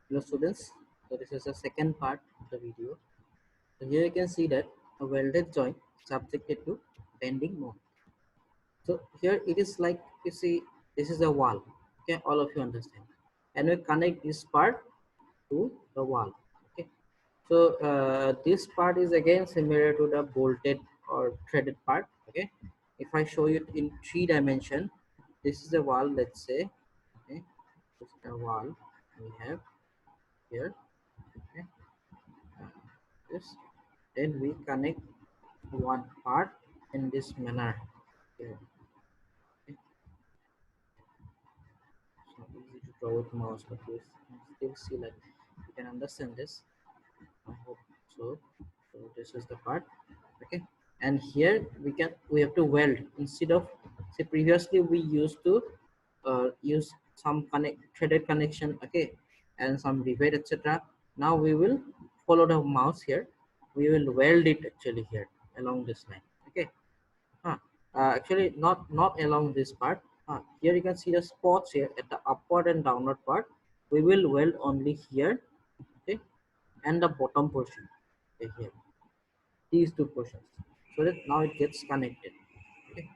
Hello students, so this is the second part of the video. So here you can see that a welded joint subjected to bending moment. So here it is like you see this is a wall. Okay, all of you understand. And we connect this part to the wall. Okay, so this part is again similar to the bolted or threaded part. Okay, if I show you in 3 dimension, this is a wall. Let's say, okay, this is a wall we have here. Okay, this then we connect one part in this manner here. Okay, it's not easy to draw with mouse, but you still see like you can understand this. I hope so. So this is the part. Okay, and here we have to weld instead of, say, previously we used to use some threaded connection, okay, and some rivet, etc. Now we will follow the mouse here. We will weld it actually here along this line. Okay. Huh. Actually, not along this part. Here you can see the spots here at the upward and downward part. We will weld only here, okay, and the bottom portion, okay, here. These two portions, so that now it gets connected. Okay.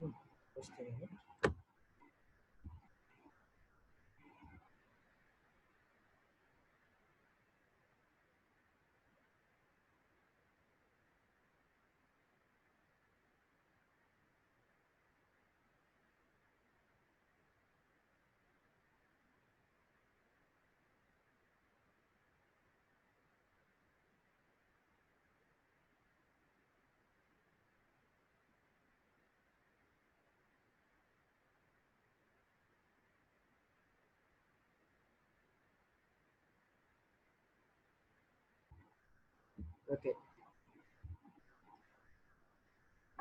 Hmm. Just a minute. Okay.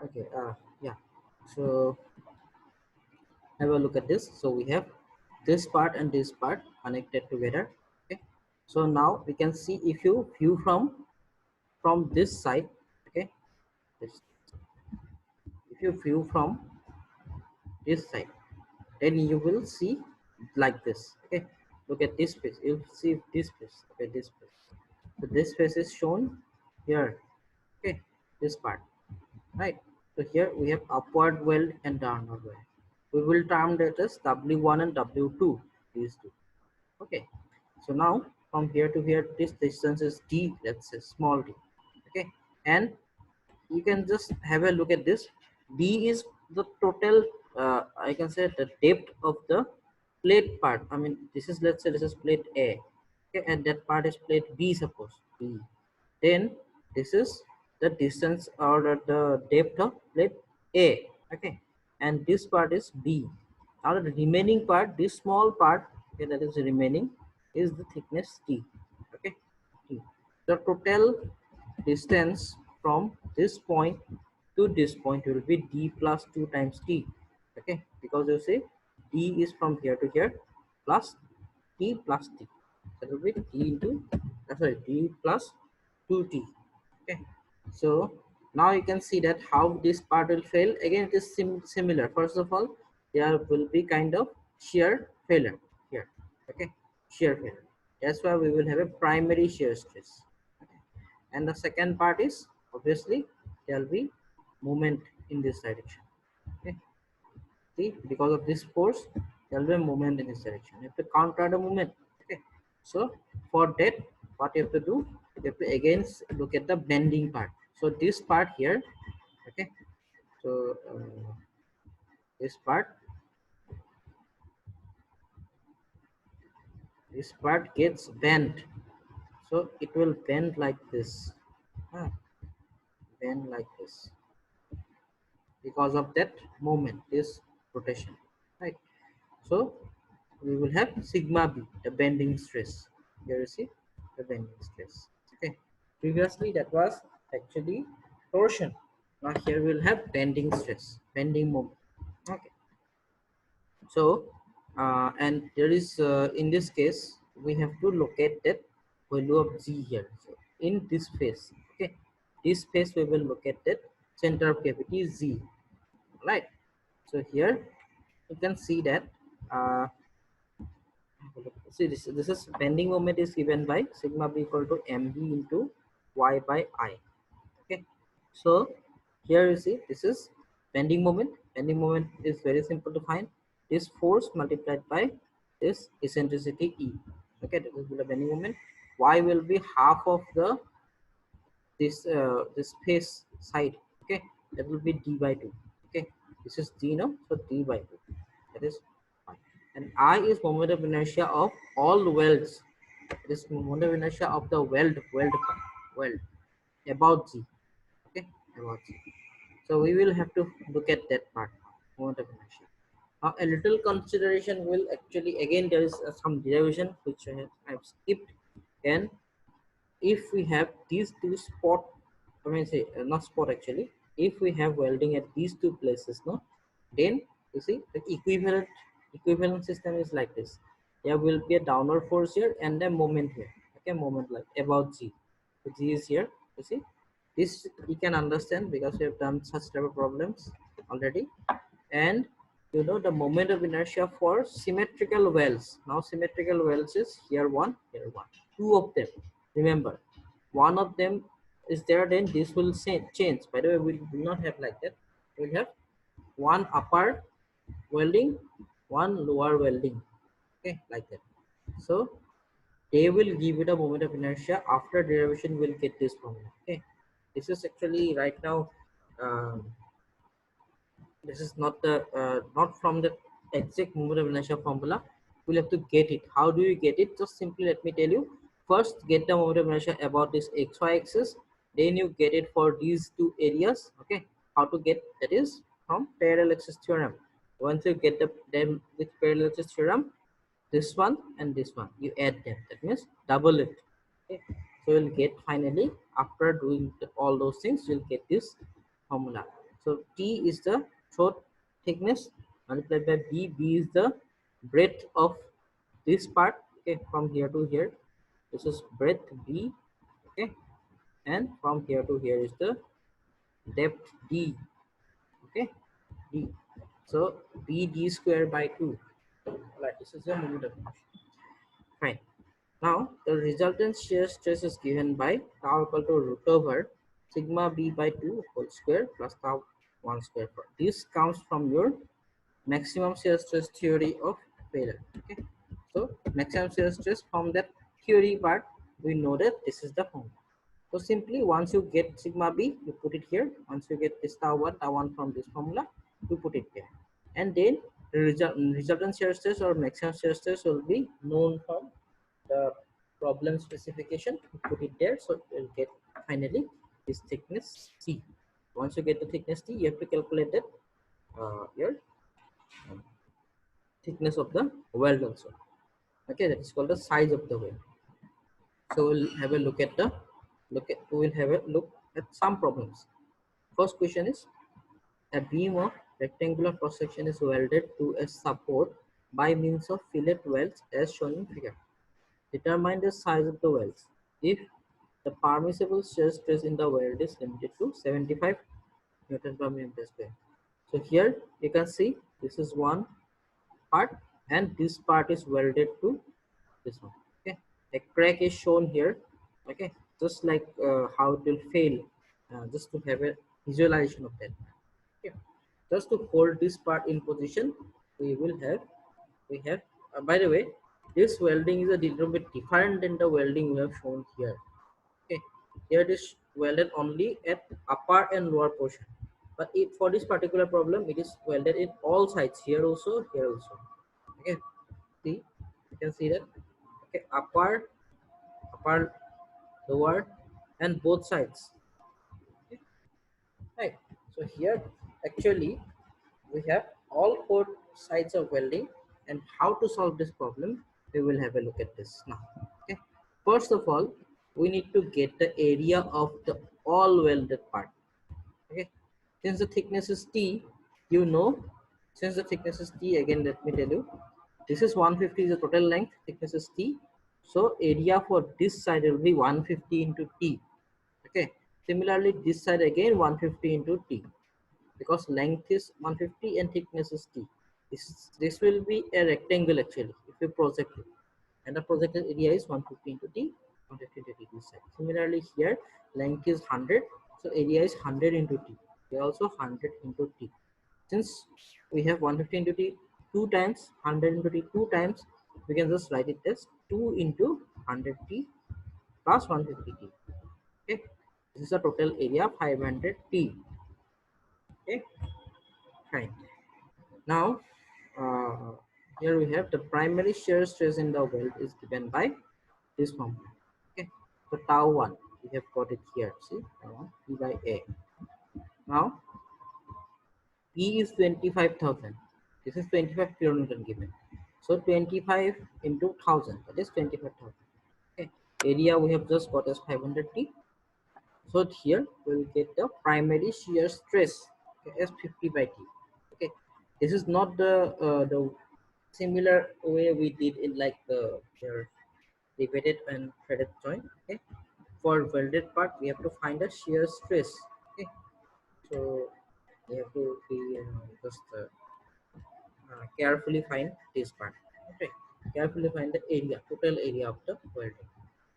Okay. Yeah. So have a look at this. So we have this part and this part connected together. Okay. So now we can see if you view from this side. Okay. This, if you view from this side, then you will see like this. Okay, look at this piece, you'll see this piece. Okay, this piece, so this piece is shown here. Okay, this part, right? So here we have upward weld and downward weld. We will term that as w1 and w2, these two. Okay, so now from here to here this distance is d, let's say small d. Okay, and you can just have a look at this. D is the total, I can say the depth of the plate part. I mean, this is, let's say this is plate A, okay, and that part is plate B, suppose B. Then this is the distance or the depth of plate A. Okay, and this part is B. Now the remaining part, this small part, okay, that is remaining, is the thickness T. Okay, T. The total distance from this point to this point will be d plus 2 times t. Okay, because you see d is from here to here plus t plus t. That will be d into, sorry, d plus 2t. Okay, so now you can see that how this part will fail. Again, it is similar. First of all, there will be kind of shear failure here. Okay, shear failure. That's why we will have a primary shear stress. Okay, and the second part is obviously there will be movement in this direction. Okay, see, because of this force there will be a movement in this direction. You have to counter the movement. Okay, so for that, what you have to do, you have to again look at the bending part. So this part here, okay, so this part, this part gets bent, so it will bend like this. Ah, bend like this because of that movement, this rotation, right? So we will have sigma b, the bending stress. Here you see the bending stress. Okay, previously that was actually torsion. Now here we'll have bending stress, bending moment. Okay, so and there is, in this case we have to locate that value of g here. So in this phase, okay, this phase we will locate that center of gravity is z, right? So here you can see that, uh, See this is bending moment is given by sigma b equal to mb into y by I. Okay, so here you see this is bending moment. Bending moment is very simple to find. This force multiplied by this eccentricity E. Okay, this will be the bending moment. Y will be half of the this face side. Okay, that will be d by 2. Okay, this is d now, so d by 2, that is fine. And I is moment of inertia of all welds. This moment of inertia of the weld about g. Okay, about g. So we will have to look at that part, moment of inertia. Now a little consideration will actually, again there is some derivation which I have skipped. And if we have these two spot, I mean say not spot actually, if we have welding at these two places, no, then you see the equivalent system is like this. There will be a downward force here and a moment here. Okay, moment like about g. So g is here, you see. This you can understand because we have done such type of problems already. And you know the moment of inertia for symmetrical wells. Now symmetrical wells is here one, here one, two of them. Remember, one of them is there, then this will change. By the way, we will not have like that. We'll have one upper welding, one lower welding. Okay, like that. So they will give it a moment of inertia. After derivation we'll get this formula. Okay, this is actually right now, um, this is not the not from the exact moment of inertia formula. We'll have to get it. How do you get it? Just simply let me tell you. First get the moment of inertia about this xy axis, then you get it for these two areas. Okay, how to get that is from parallel axis theorem. Once you get them with parallel axis theorem, this one and this one you add them, that means double it. Okay, so you'll get finally, after doing all those things, you'll get this formula. So t is the throat thickness multiplied by b is the breadth of this part. Okay, from here to here, this is breadth b. Okay, and from here to here is the depth d. Okay, d. So b d square by 2. Right, this is the moment of inertia. Fine. Now the resultant shear stress is given by tau equal to root over sigma b by 2 whole square plus tau 1 square. This comes from your maximum shear stress theory of failure. Okay, so maximum shear stress, from that theory part we know that this is the formula. So simply once you get sigma b, you put it here. Once you get this tau 1 from this formula, you put it here. And then the resultant shear stress or maximum shear stress will be known from the problem specification. You put it there, so you'll get finally this thickness T. Once you get the thickness T, you have to calculate that your thickness of the weld also. Okay, that is called the size of the weld. So we'll have a look at the we'll have a look at some problems. First question is, a beam of rectangular cross section is welded to a support by means of fillet welds as shown in figure. Determine the size of the welds if the permissible shear stress in the weld is limited to 75 Newton per millimeter square. So here you can see this is one part and this part is welded to this one. Okay, a crack is shown here. Okay, just like how it will fail, just to have a visualization of that. Okay, just to hold this part in position, we have by the way, this welding is a little bit different than the welding we have shown here. Okay, here it is welded only at upper and lower portion, but for this particular problem it is welded in all sides, here also, here also. Okay, see, you can see that. Okay, upper, lower, and both sides. Okay, right. So here actually we have all four sides of welding, and how to solve this problem we will have a look at this now. Okay, first of all we need to get the area of the all welded part. Okay, since the thickness is t, you know, since the thickness is t, again let me tell you, this is 150 is the total length, thickness is t, so area for this side will be 150 into t. Okay, similarly this side again 150 into t, because length is 150 and thickness is t. This will be a rectangle actually if you project it. and the projected area is 150 into t, 150 into t this side. Similarly here length is 100, so area is 100 into t. Here also 100 into t. Since we have 150 into t 2 times, 100 into t 2 times, we can just write it as 2 into 100t plus 150t. Okay, this is the total area 500t. Okay, fine. Now here we have the primary shear stress in the weld is given by this formula. Okay, so tau 1 we have got it here. See, tau 1 p by a. Now p is 25,000. This is 25 kilonewton given. So 25 into 1000, that is 25,000. Okay, area we have just got as 500t. So here we will get the primary shear stress, okay, as 50 by t. Okay, this is not the similar way we did in like the riveted and threaded joint. Okay, for welded part we have to find a shear stress. Okay, so we have to be just carefully find this part. Okay, carefully find the area, total area of the welding,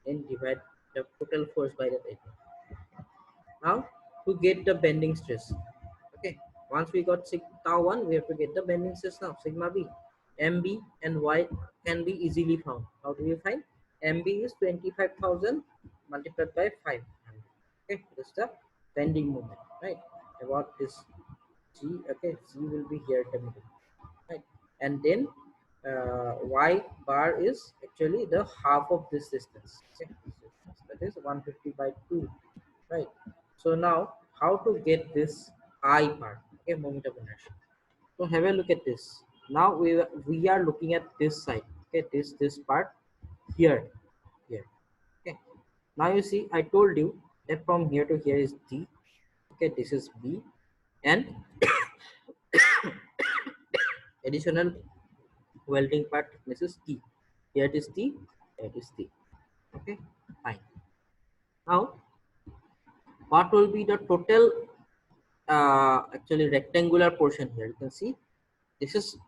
then divide the total force by that area. Now to get the bending stress. Okay, once we got tau 1, we have to get the bending stress now, sigma b. MB and Y can be easily found. How do we find? MB is 25,000 multiplied by 500. Okay, this is the bending moment, right? About this G, okay, G will be here at the middle, right? And then Y bar is actually the half of this distance. Okay, this distance, that is 150 by 2, right? So now how to get this I part, okay, moment of inertia. So have a look at this. Now we are looking at this side, okay, this part here, here. Okay, now you see I told you that from here to here is D, okay, this is B, and additional welding part thickness is T. Here it is T, here it is T. Okay, fine. Now what will be the total actually rectangular portion here? You can see this is,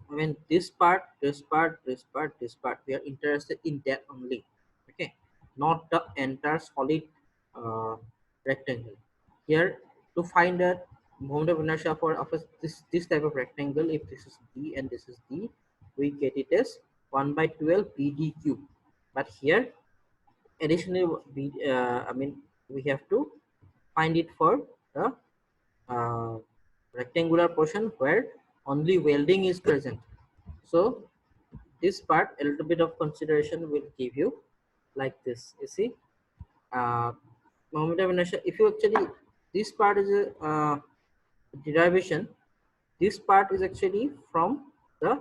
I mean, this part, this part, this part, this part, we are interested in that only. Okay, not the entire solid rectangle. Here to find the moment of inertia for of this type of rectangle, if this is D and this is D, we get it as 1 by 12 BD cube. But here additionally, I mean, we have to find it for the uh, rectangular portion where only welding is present. So this part, a little bit of consideration will give you like this. You see, moment of inertia. If you actually, this part is a derivation. This part is actually from the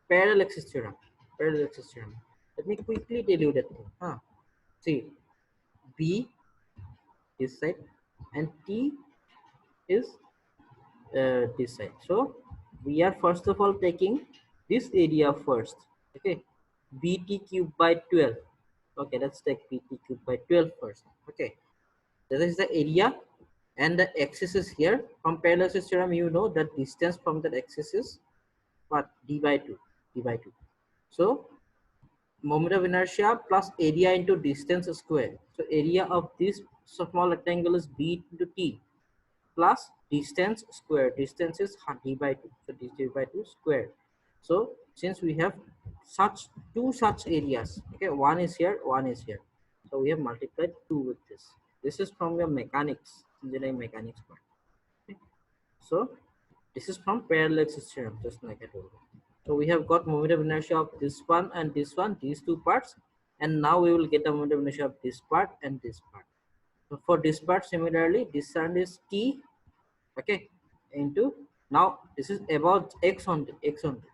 parallel axis theorem. Parallel axis theorem. Let me quickly tell you that thing. See, B this side and T is this side. So we are first of all taking this area first. Okay, BT cube by 12. Okay, let's take BT cube by 12 first. Okay, this is the area and the axis is here. From parallel axis theorem, you know that distance from that axis is what? D by 2. D by 2. So moment of inertia plus area into distance square. So area of this small rectangle is B into T plus distance square. Distance is d by 2. So this d by 2 square. So since we have such two such areas, okay, one is here, one is here. So we have multiplied 2 with this. This is from your mechanics, engineering mechanics part. Okay. So this is from parallel axis theorem, just like I told you. So we have got moment of inertia of this one and this one, these two parts, and now we will get the moment of inertia of this part and this part. So for this part, similarly, this one is T, okay, into, now this is about x on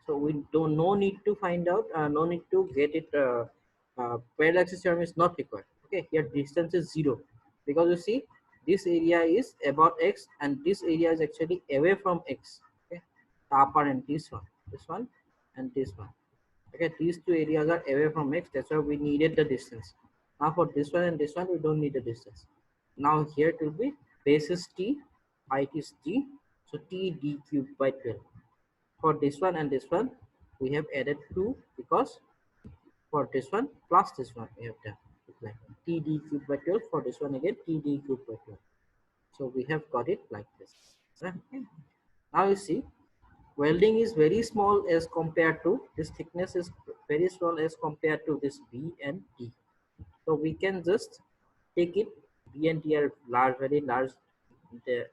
so we don't, no need to find out, no need to get it, parallel axis theorem is not required. Okay, here distance is 0 because you see this area is about x and this area is actually away from x. Okay, the upper and this one and this one. Okay, these two areas are away from x, that's why we needed the distance. Now for this one and this one we don't need the distance. Now here it will be base is T, height is G, so T D cubed by 12. For this one and this one we have added 2 because for this one plus this one we have done like TD cube by 12 for this one again TD cube by 12. So we have got it like this. Okay. Now you see welding is very small as compared to this thickness is very small as compared to this B and D. So we can just take it B and D are large, very large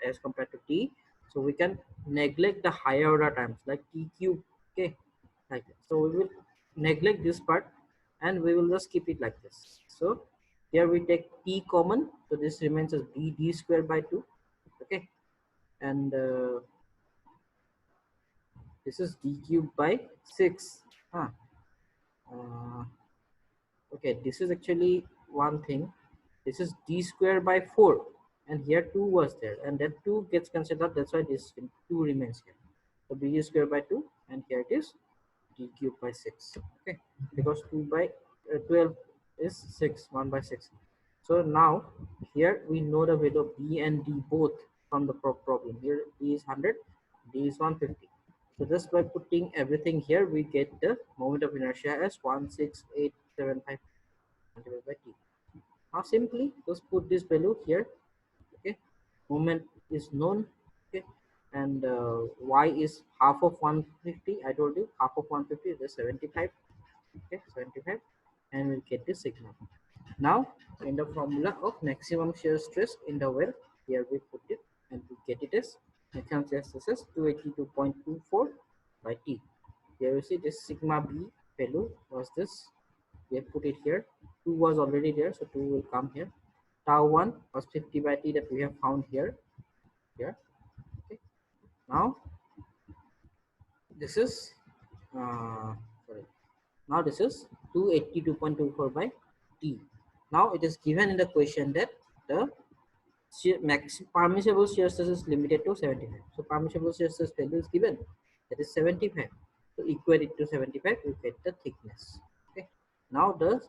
as compared to T. So we can neglect the higher order terms like T cube. Okay, like that. So we will neglect this part and we will just keep it like this. So here we take T common. So this remains as BD square by 2. Okay, and this is D cube by 6. Huh. Uh, okay, this is actually one thing. This is D square by 4 and here 2 was there and that 2 gets considered, that's why this 2 remains here. So B square by 2 and here it is D cube by 6. Okay, because 2 by 12 is 6, 1 by 6. So now here we know the value of B and D both from the problem. Here B is 100, D is 150. So just by putting everything here, we get the moment of inertia as 16875 divided by T. Now simply just put this value here. Okay, moment is known. Okay, and y is half of 150. I told you half of 150 is 75. Okay, 75, and we'll get the sigma. Now in the formula of maximum shear stress in the well, here we put it and we get it as maximum shear stress is 282.24 by T. Here you see this sigma B value was this. We have put it here. 2 was already there, so 2 will come here. Tau 1 was 50 by T that we have found here. Here. Okay. Now this is sorry. Now this is 282.24 by T. Now it is given in the question that the permissible shear stress is limited to 75. So permissible shear stress value is given, that is 75. So equate it to 75, you get the thickness. Okay. Now the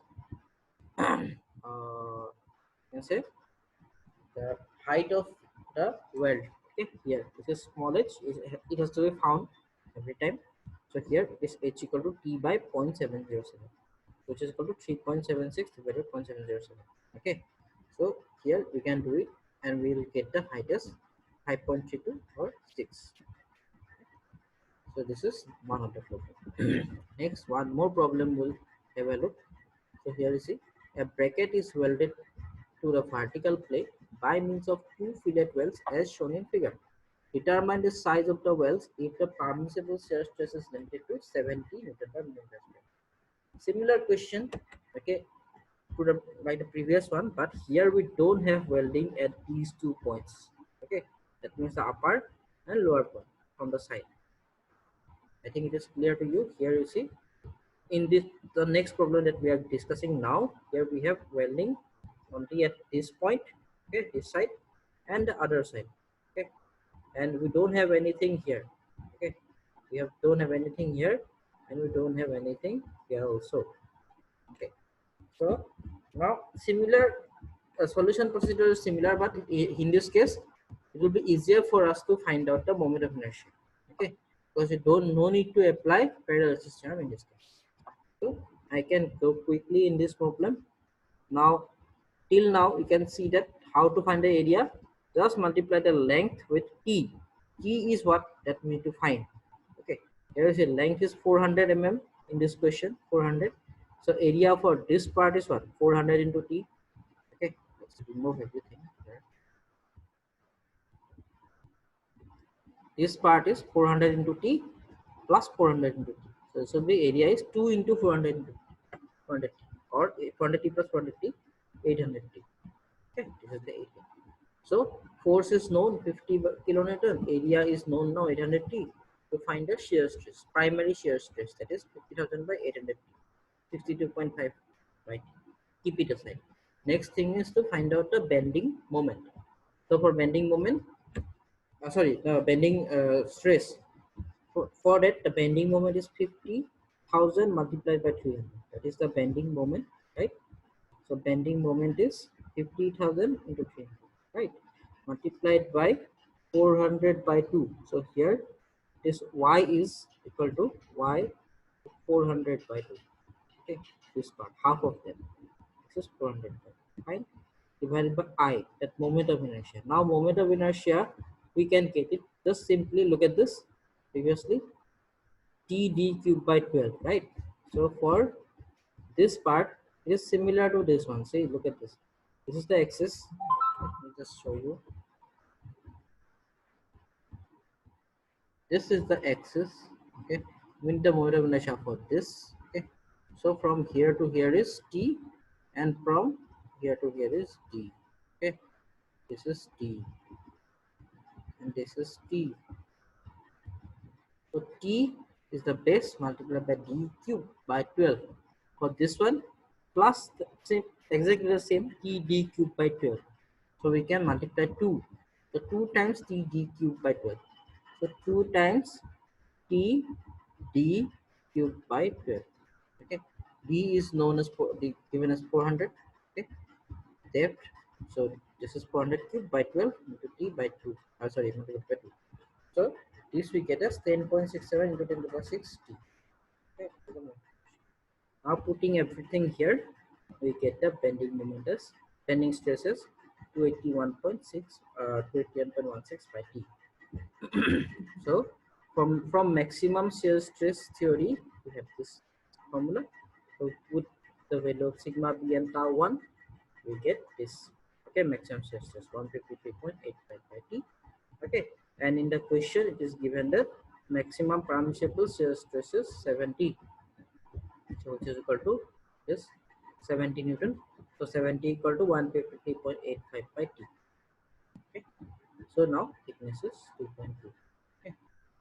you can say the height of the weld. Okay, here this is small h. It has to be found every time. So here is h equal to T by 0.707, which is equal to 3.76 divided by 0.707. Okay, so here we can do it and we will get the height as 5.32 or 6. So this is one of the problem. Next, one more problem we'll have a look. So here you see a bracket is welded to the vertical plate by means of two fillet welds as shown in figure. Determine the size of the welds if the permissible shear stress is limited to 70 Newton per millimeter square. Similar question, okay, to the like the previous one, but here we don't have welding at these 2 points. Okay, that means the upper and lower point from the side. I think it is clear to you. Here you see in this the next problem that we are discussing now, here we have welding only at this point, okay, this side and the other side. Okay, and we don't have anything here. Okay, don't have anything here and we don't have anything here also. Okay, so now similar solution procedure is similar, but in this case it will be easier for us to find out the moment of inertia. Okay, because you don't no need to apply parallel system in this case. So I can go quickly in this problem. Now till now you can see that how to find the area. Just multiply the length with T. T is what that we need to find. Okay, here is a length is 400 mm in this question, 400. So area for this part is what, 400 into T. Okay, let's remove everything here. This part is 400 into T plus 400 into T. So the area is 2 into 400 into 400 T, or 400 T plus 400 T, 800 T. Okay, this is the area. So force is known 50 kilonewton, area is known now 800 T. To find the shear stress, primary shear stress, that is 50,000 by 800 T, 62.5 by T. Keep it aside. Next thing is to find out the bending moment. So for bending moment, bending stress. For that, the bending moment is 50,000 multiplied by 300. That is the bending moment, right? So bending moment is 50,000 into 300, right? Multiplied by 400 by 2. So here this y is equal to y 400 by 2. Okay. this part, half of them. This is 400. Fine. Divided by I, that moment of inertia. Now moment of inertia, we can get it. Just simply look at this previously. TD cubed by 12, right? So for this part, it is similar to this one. See, look at this. This is the axis. Let me just show you. This is the axis. Okay, with the moment of inertia for this. Okay, so from here to here is T, and from here to here is D. Okay, this is T, and this is T. So T is the base multiplied by D cube by 12. For this one, plus the same, exactly the same T D cube by 12. So we can multiply 2. So 2 times T D cube by 12. So 2 times T D cube by 12. Okay. D is known as given as 400. Okay. Depth. So this is 400 cube by 12 into T by 2. Sorry, multiplied by 2. So this we get as 10.67 into 10 to the power 6 T. Okay. Now putting everything here, we get the bending moment as bending stresses 281.6 281.16 by T. So from maximum shear stress theory, we have this formula. So put the value of sigma b and tau 1, we get this. Okay, maximum shear stress 153.85 by T. Okay, and in the question it is given that maximum permissible shear stress is 70. So which is equal to this 70 Newton. So 70 equal to 150.85 by T. Okay. So now thickness is 2.2. Okay.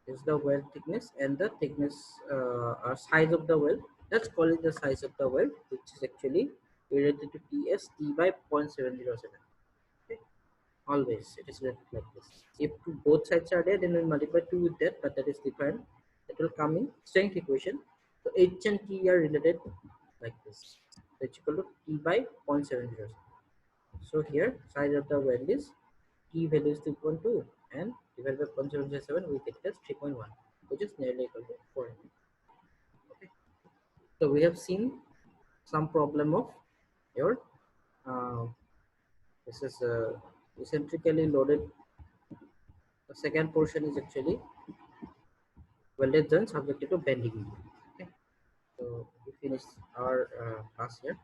This is the weld thickness, and the thickness or size of the weld. Let's call it the size of the weld, which is actually related to T as T by 0.707. Okay. Always it is related like this. If both sides are there, then we multiply 2 with that, but that is different. That will come in strength equation. So H and T are related like this. So it's equal to T by 0.707. So here size of the weld is T value is 2.2, and divided by 0.707 we get it as 3.1, which is nearly equal to 400. Okay. So we have seen some problem of your uh, this is eccentrically loaded. The second portion is actually welded joint subjected to bending. Okay. So we finish our class here.